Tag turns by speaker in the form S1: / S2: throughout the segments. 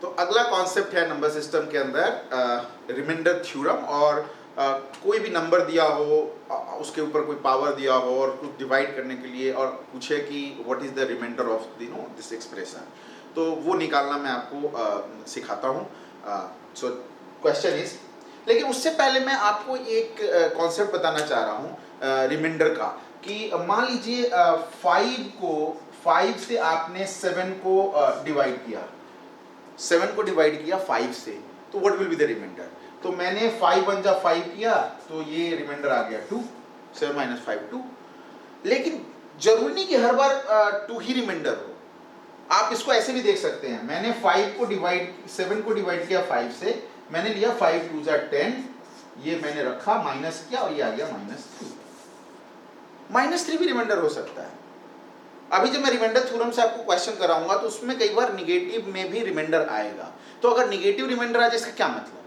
S1: तो अगला कॉन्सेप्ट है नंबर सिस्टम के अंदर रिमाइंडर थ्योरम। और कोई भी नंबर दिया हो, उसके ऊपर कोई पावर दिया हो और कुछ डिवाइड करने के लिए और पूछे कि what is the reminder of this expression, तो वो निकालना मैं आपको सिखाता हूँ। सो क्वेश्चन इज, लेकिन उससे पहले मैं आपको एक कॉन्सेप्ट बताना चाह रहा हूँ रिमाइंडर का, कि मान लीजिए 5 से आपने 7 को डिवाइड किया, 7 को डिवाइड किया 5 से, तो what will be the reminder. तो मैंने 5 1 जा 5 किया, तो ये रिमाइंडर आ गया 2, 7 - 5 2। लेकिन जरूरी नहीं कि हर बार 2 ही रिमाइंडर हो, आप इसको ऐसे भी देख सकते हैं। मैंने 7 को डिवाइड किया 5 से, मैंने लिया 5 2 जा 10, ये मैंने रखा, माइनस किया और ये आ गया -3। -3 भी रिमाइंडर हो सकता है। अभी जब मैं रिमाइंडर थ्योरम से आपको क्वेश्चन कराऊंगा तो उसमें कई बार निगेटिव में भी रिमाइंडर आएगा। तो अगर निगेटिव रिमाइंडर आ जाए, इसका क्या मतलब?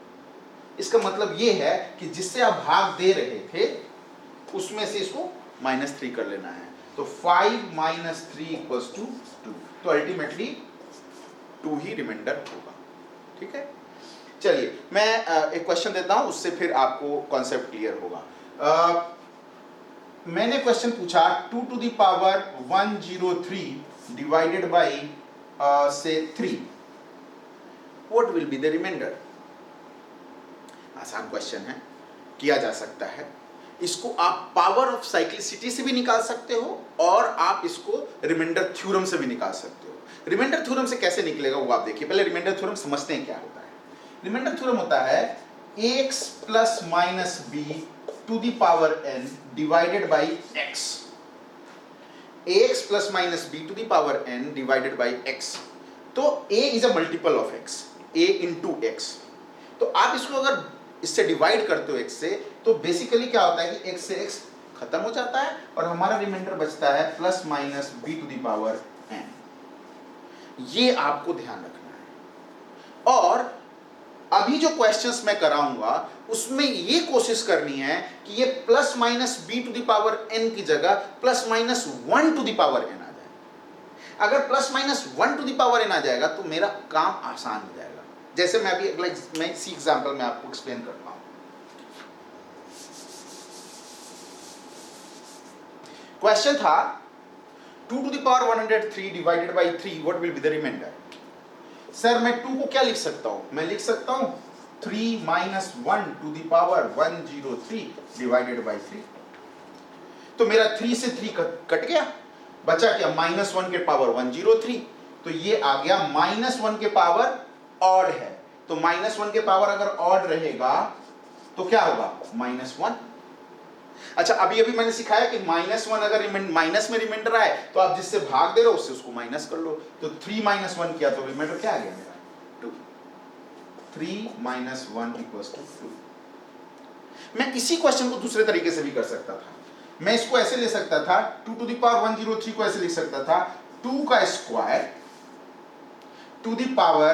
S1: इसका मतलब ये है कि जिससे आप भाग दे रहे थे उसमें से इसको -3 कर लेना है। तो 5 - 3 = 2, तो अल्टीमेटली 2 ही रिमाइंडर होगा। ठीक है, चलिए मैं एक क्वेश्चन देता हूं, उससे फिर आपको कॉन्सेप्ट क्लियर होगा। मैंने क्वेश्चन पूछा 2 to the power 103 divided by से 3, what will be the reminder. आसान क्वेश्चन है, किया जा सकता है। इसको आप पावर ऑफ साइक्लिसिटी से भी निकाल सकते हो और आप इसको रिमाइंडर थ्योरम से भी निकाल सकते हो। रिमाइंडर थ्योरम से कैसे निकलेगा वो आप देखिए। पहले रिमाइंडर थ्योरम समझते हैं क्या होता है। रिमाइंडर थ्योरम होता है x plus minus b to the power n divided by x। ax plus minus b to the power n divided by x। तो a is a multiple of x, a into x। तो आप इसको अगर इससे divide करते हो x से, तो बेसिकली क्या होता है कि x से x खत्म हो जाता है और हमारा रिमाइंडर बचता है plus minus b to the power n। ये आपको ध्यान रखना है। और अभी जो क्वेश्चंस मैं कराऊंगा उसमें ये कोशिश करनी है कि ये plus minus b to the power n की जगह plus minus 1 to the power n आ जाए। अगर plus minus 1 to the power n आ जाएगा तो मेरा काम आसान हो जाएगा। जैसे मैं अभी अगला मैं इसी एग्जांपल में आपको एक्सप्लेन करता हूं। क्वेश्चन था 2 to the power 103 divided by 3, what will be the reminder. Sir मैं 2 को क्या लिख सकता हूं? मैं लिख सकता हूं 3 minus 1 to the power 103 divided by 3। तो मेरा 3 से 3 कट गया, बचा क्या? -1 के पावर 103। तो ये आ गया -1 के पावर ऑड है, तो -1 के पावर अगर ऑड रहेगा तो क्या होगा? -1। अच्छा, अभी अभी मैंने सिखाया कि -1 अगर माइनस में रिमाइंडर आए तो आप जिससे भाग दे रहे हो उससे उसको माइनस कर लो। तो 3 - 1 किया तो रिमाइंडर क्या आ गया मेरा? 2। 3 - 1 = 2। मैं इसी क्वेश्चन को दूसरे तरीके से भी कर सकता था। मैं इसको ऐसे ले सकता था, 2 टू द पावर 103 को ऐसे लिख सकता था 2 का square to the power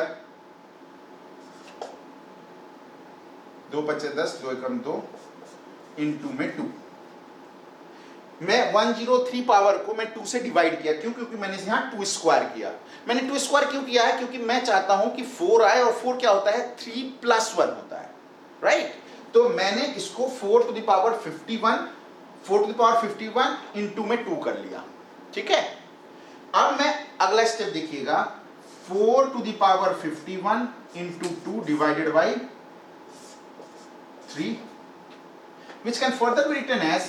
S1: 2 × 5 = 10, 2 × 2 into में 2। मैं 103 पावर को मैं 2 से डिवाइड किया, क्यों? क्योंकि मैंने यहां 2 स्क्वायर किया। मैंने 2 स्क्वायर क्यों किया है? क्योंकि मैं चाहता हूं कि 4 आए, और 4 क्या होता है? 3 + 1 होता है, राइट? तो मैंने इसको 4 टू द पावर 51 इनटू में 2 कर लिया। ठीक है, अब मैं अगला स्टेप देखिएगा, 4 to the power 51 into 2 divided by 3, which can further be written as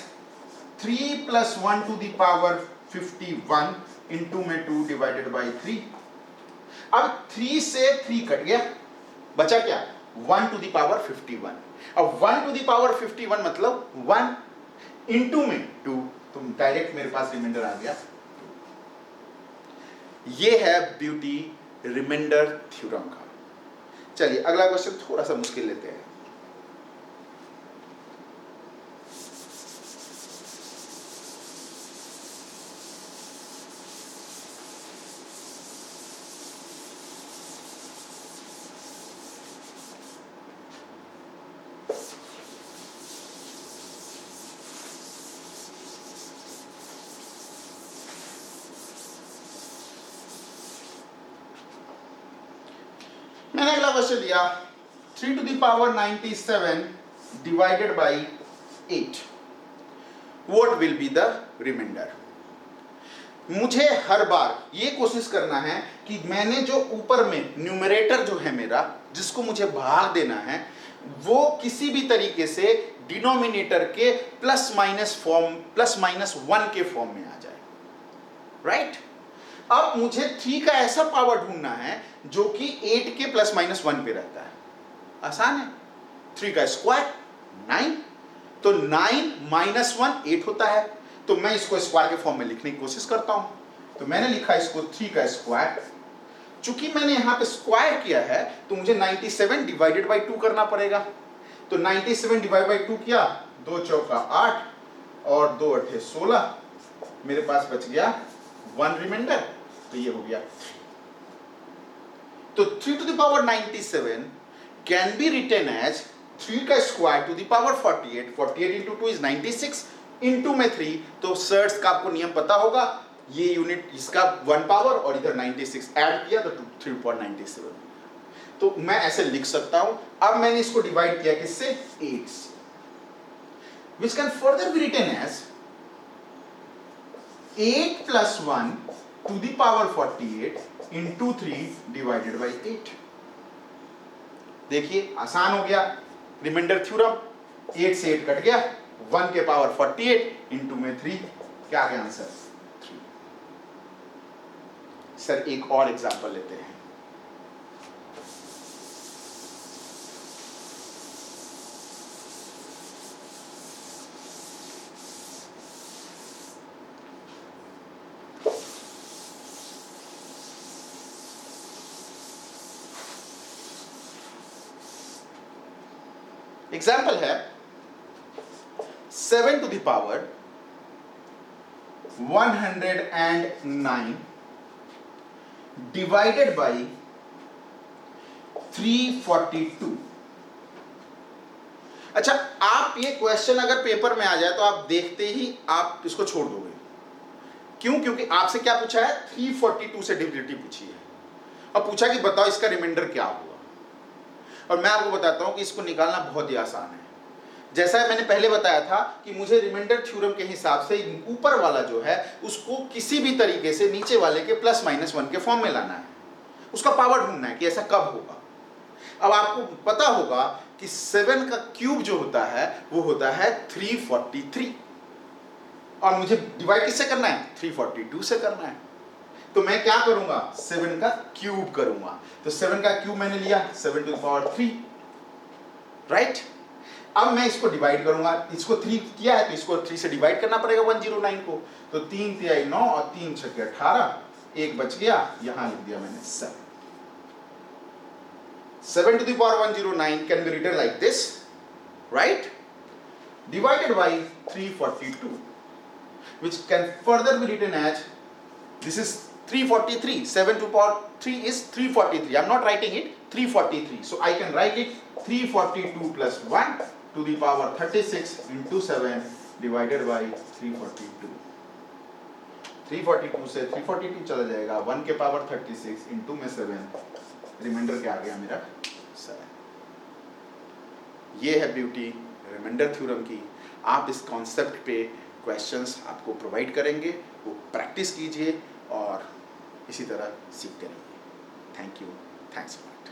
S1: 3 + 1 to the power 51 into में 2 डिवाइडेड बाई 3। अब 3 से 3 कट गया, बचा क्या? 1 टू द पावर 51। अब 1 टू द पावर 51 मतलब 1 इंटू में 2, तो डायरेक्ट मेरे पास रिमाइंडर आ गया। ये है ब्यूटी रिमाइंडर थ्योरम का। चलिए अगला क्वेश्चन थोड़ा सा मुश्किल लेते हैं। मैंने अगला क्वेश्चन लिया 3 to the power 97 divided by 8. What will be the remainder? मुझे हर बार ये कोशिश करना है कि मैंने जो ऊपर में न्यूमरेटर जो है मेरा, जिसको मुझे भाग देना है, वो किसी भी तरीके से डिनोमिनेटर के प्लस माइनस 1 के फॉर्म में आ जाए, राइट? अब मुझे 3 का ऐसा पावर ढूंढना है जो कि 8 के प्लस माइनस 1 पे रहता है। आसान है, 3 का स्क्वायर 9, तो 9 माइनस 1 8 होता है। तो मैं इसको स्क्वायर के फॉर्म में लिखने की कोशिश करता हूं। तो मैंने लिखा इसको 3 का स्क्वायर। चूंकि मैंने यहां पे स्क्वायर किया है तो मुझे 97 डिवाइडेड बाई 2 करना पड़ेगा। तो 97 डिवाइड बाई 2 किया, 2 चौका 8 और 2 अठे 16, मेरे पास बच गया 1 रिमाइंडर, तो ये हो गया 3। तो 3 to the power 97 can be written as 3 का square to the power 48, 48 into 2 is 96, into में 3, तो सर्ट्स का आपको नियम पता होगा, ये यूनिट इसका 1 पावर और इधर 96 ऐड किया तो 3.97। तो मैं ऐसे लिख सकता हूं। अब मैंने इसको डिवाइड किया किससे? 8 से, which can further be written as 8 plus 1 to the power 48 into 3 divided by 8। देखिए आसान हो गया, रिमाइंडर थ्योरम, 8 से 8 कट गया, 1 के पावर 48 इंटू में 3, क्या है आंसर? 3। सर एक और एग्जांपल लेते हैं। एग्जाम्पल है 7 to the power 109 divided by 342। अच्छा, आप ये क्वेश्चन अगर पेपर में आ जाए तो आप देखते ही आप इसको छोड़ दोगे। क्यों? क्योंकि आपसे क्या पूछा है? 342 से डिविजिबिलिटी पूछी है और पूछा कि बताओ इसका रिमाइंडर क्या हुआ। और मैं आपको बताता हूं कि इसको निकालना बहुत ही आसान है। जैसा मैंने पहले बताया था कि मुझे रिमाइंडर थ्योरम के हिसाब से ऊपर वाला जो है उसको किसी भी तरीके से नीचे वाले के प्लस माइनस 1 के फॉर्म में लाना है, उसका पावर ढूंढना है कि ऐसा कब होगा। अब आपको पता होगा कि 7 का क्यूब जो होता है वो होता है 343, और मुझे डिवाइड किससे करना है? 342 से करना है। तो मैं क्या करूंगा? 7 का क्यूब करूंगा। तो 7 का क्यूब मैंने लिया 7 to the power 3, राइट? अब मैं इसको डिवाइड करूंगा, इसको 3 किया है तो इसको 3 से डिवाइड करना पड़ेगा 109 को। तो 3 तिहाई 9 और 3 छक्के 18, एक बच गया, यहां लिख दिया मैंने 7। 7 to the power 109 can be written like this, right? Divided by 342, which can further be written as, this is 343, 7 to the power 3 is 343. I'm not writing it, 343. So I can write it 342 plus 1 to the power 36 into 7 divided by 342. 342 से 342 चला जाएगा, 1 के power 36 into में 7, reminder क्या आ गया मेरा? 7। ये है ब्यूटी रिमाइंडर थ्योरम की। आप इस कॉन्सेप्ट पे क्वेश्चंस आपको प्रोवाइड करेंगे, वो प्रैक्टिस कीजिए और इसी तरह सीखते रहिए। Thank you, thanks a lot.